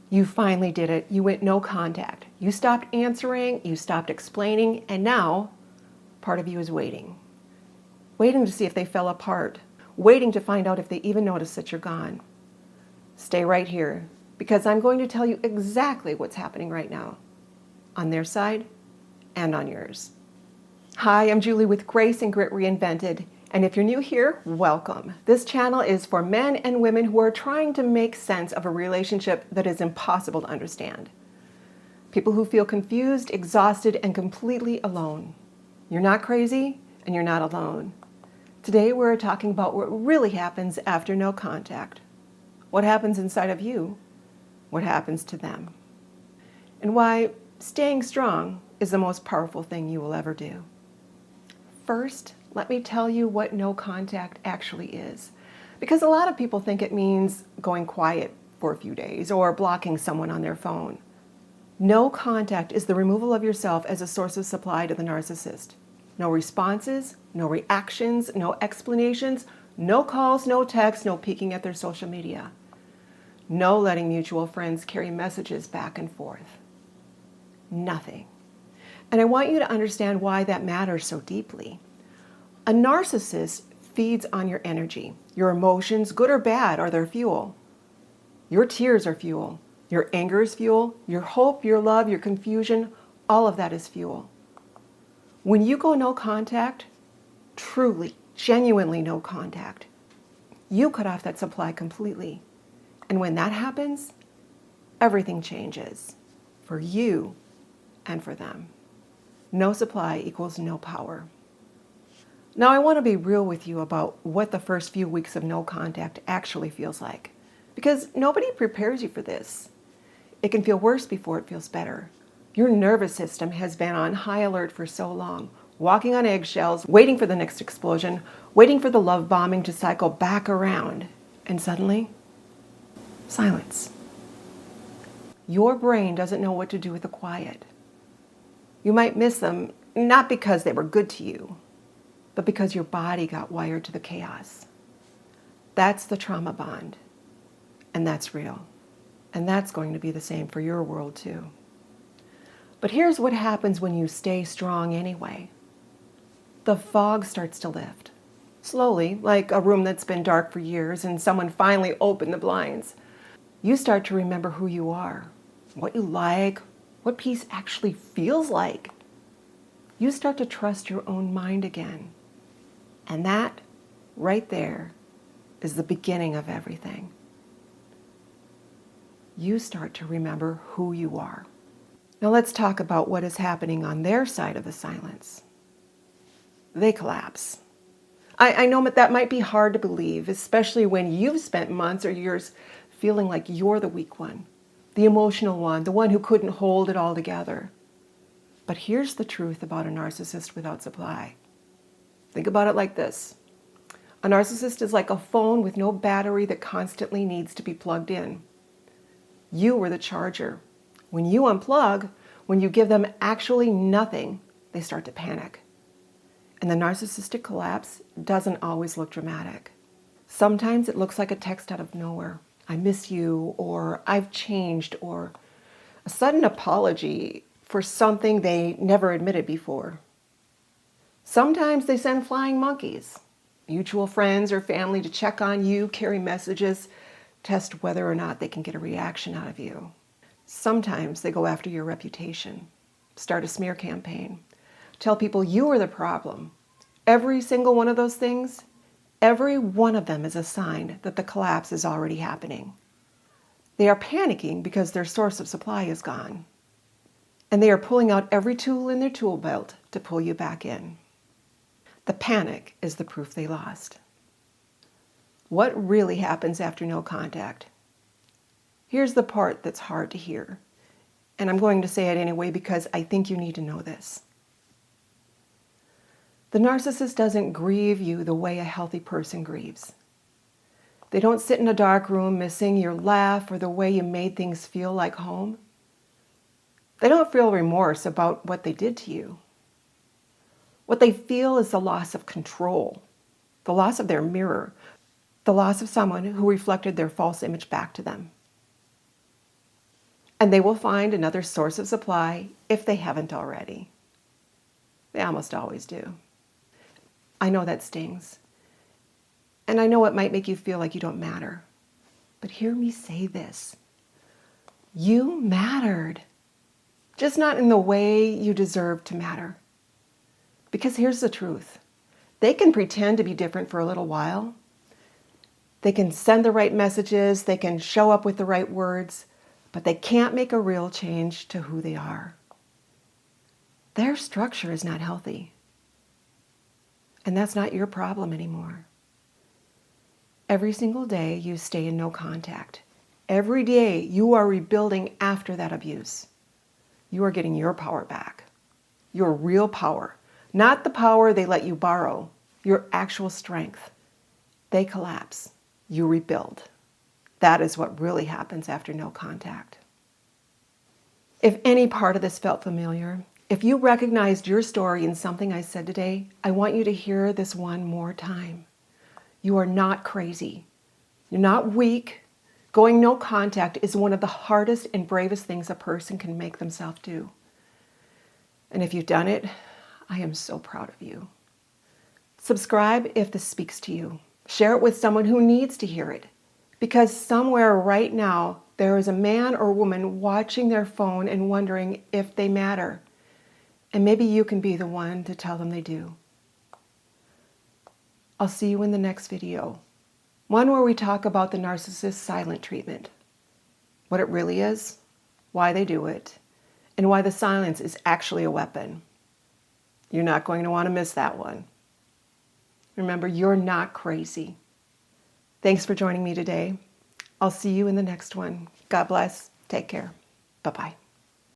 You finally did it. You went no contact. You stopped answering, you stopped explaining, and now part of you is waiting. Waiting to see if they fell apart. Waiting to find out if they even notice that you're gone. Stay right here, because I'm going to tell you exactly what's happening right now, on their side and on yours. Hi, I'm Julie with Grace and Grit Reinvented, and if you're new here, welcome. This channel is for men and women who are trying to make sense of a relationship that is impossible to understand. People who feel confused, exhausted, and completely alone. You're not crazy, and you're not alone. Today we're talking about what really happens after no contact. What happens inside of you? What happens to them? And why staying strong is the most powerful thing you will ever do. First, let me tell you what no contact actually is. Because a lot of people think it means going quiet for a few days or blocking someone on their phone. No contact is the removal of yourself as a source of supply to the narcissist. No responses, no reactions, no explanations, no calls, no texts, no peeking at their social media. No letting mutual friends carry messages back and forth. Nothing. And I want you to understand why that matters so deeply. A narcissist feeds on your energy. Your emotions, good or bad, are their fuel. Your tears are fuel. Your anger is fuel. Your hope, your love, your confusion, all of that is fuel. When you go no contact, truly, genuinely no contact, you cut off that supply completely. And when that happens, everything changes for you and for them. No supply equals no power. Now, I want to be real with you about what the first few weeks of no contact actually feels like, because nobody prepares you for this. It can feel worse before it feels better. Your nervous system has been on high alert for so long, walking on eggshells, waiting for the next explosion, waiting for the love bombing to cycle back around, and suddenly, silence. Your brain doesn't know what to do with the quiet. You might miss them, not because they were good to you, but because your body got wired to the chaos. That's the trauma bond, and that's real. And that's going to be the same for your world too. But here's what happens when you stay strong anyway. The fog starts to lift. Slowly, like a room that's been dark for years and someone finally opened the blinds. You start to remember who you are, what you like, what peace actually feels like. You start to trust your own mind again. And that, right there, is the beginning of everything. You start to remember who you are. Now let's talk about what is happening on their side of the silence. They collapse. I know that might be hard to believe, especially when you've spent months or years feeling like you're the weak one, the emotional one, the one who couldn't hold it all together. But here's the truth about a narcissist without supply. Think about it like this. A narcissist is like a phone with no battery that constantly needs to be plugged in. You were the charger. When you unplug, when you give them actually nothing, they start to panic. And the narcissistic collapse doesn't always look dramatic. Sometimes it looks like a text out of nowhere. I miss you, or I've changed, or a sudden apology for something they never admitted before. Sometimes they send flying monkeys, mutual friends or family to check on you, carry messages, test whether or not they can get a reaction out of you. Sometimes they go after your reputation, start a smear campaign, tell people you are the problem. Every single one of those things, every one of them is a sign that the collapse is already happening. They are panicking because their source of supply is gone. And they are pulling out every tool in their tool belt to pull you back in. The panic is the proof they lost. What really happens after no contact? Here's the part that's hard to hear, and I'm going to say it anyway because I think you need to know this. The narcissist doesn't grieve you the way a healthy person grieves. They don't sit in a dark room missing your laugh or the way you made things feel like home. They don't feel remorse about what they did to you. What they feel is the loss of control, the loss of their mirror, the loss of someone who reflected their false image back to them. And they will find another source of supply if they haven't already. They almost always do. I know that stings. And I know it might make you feel like you don't matter. But hear me say this. You mattered. Just not in the way you deserve to matter. Because here's the truth. They can pretend to be different for a little while. They can send the right messages. They can show up with the right words. But they can't make a real change to who they are. Their structure is not healthy. And that's not your problem anymore. Every single day you stay in no contact. Every day you are rebuilding after that abuse. You are getting your power back. Your real power. Not the power they let you borrow. Your actual strength. They collapse. You rebuild. That is what really happens after no contact. If any part of this felt familiar, if you recognized your story in something I said today, I want you to hear this one more time. You are not crazy. You're not weak. Going no contact is one of the hardest and bravest things a person can make themselves do. And if you've done it, I am so proud of you. Subscribe if this speaks to you. Share it with someone who needs to hear it. Because somewhere right now, there is a man or woman watching their phone and wondering if they matter. And maybe you can be the one to tell them they do. I'll see you in the next video. One where we talk about the narcissist's silent treatment. What it really is, why they do it, and why the silence is actually a weapon. You're not going to want to miss that one. Remember, you're not crazy. Thanks for joining me today. I'll see you in the next one. God bless. Take care. Bye-bye.